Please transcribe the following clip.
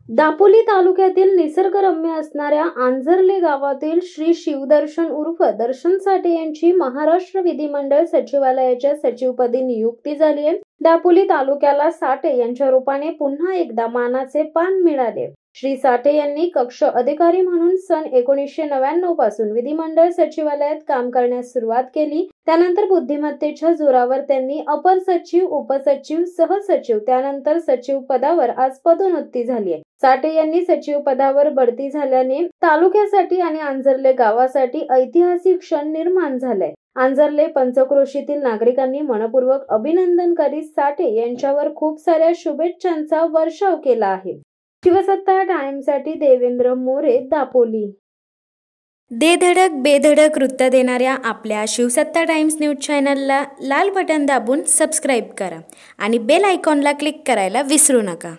दापोली तालुक्यातील निसर्गरम्य असणाऱ्या आंजर्ले गावातील श्री शिवदर्शन उर्फ दर्शन साठे यांची महाराष्ट्र विधिमंडळ सचिवालयाच्या सचिवपदी नियुक्ती झाली आहे। दापोली तालुक्याला साठे यांच्या रूपाने पुन्हा एकदा मानाचे पान मिळाले। श्री साठे यांनी कक्ष अधिकारी म्हणून सन 1999 पासून विधिमंडळ सचिवालयात काम करण्यास सुरुवात केली। त्यानंतर बुद्धिमत्तेच्या जोरावर त्यांनी अपर सचिव, उपसचिव, सहसचिव त्यानंतर सचिव पदावर आज पदोन्नती झाली आहे। साठे यांनी सचिव पदावर बढती झाल्याने तालुक्यासाठी आणि आंजर्ले गावासाठी ऐतिहासिक क्षण निर्माण झालाय। आंजर्ले पंचक्रोशीतील नागरिकांनी मनपूर्वक अभिनंदन करीत साठे यांच्यावर खूप साऱ्या शुभेच्छांचा वर्षाव केला आहे। शिवसत्ता टाइम्ससाठी देवेंद्र मोरे, दापोली। दे धडक बेधडक वृत्त देणाऱ्या आपल्या शिवसत्ता टाइम्स न्यूज चॅनलला लाल बटन दाबून सबस्क्राईब करा आणि बेल आयकॉनला क्लिक करायला विसरू नका।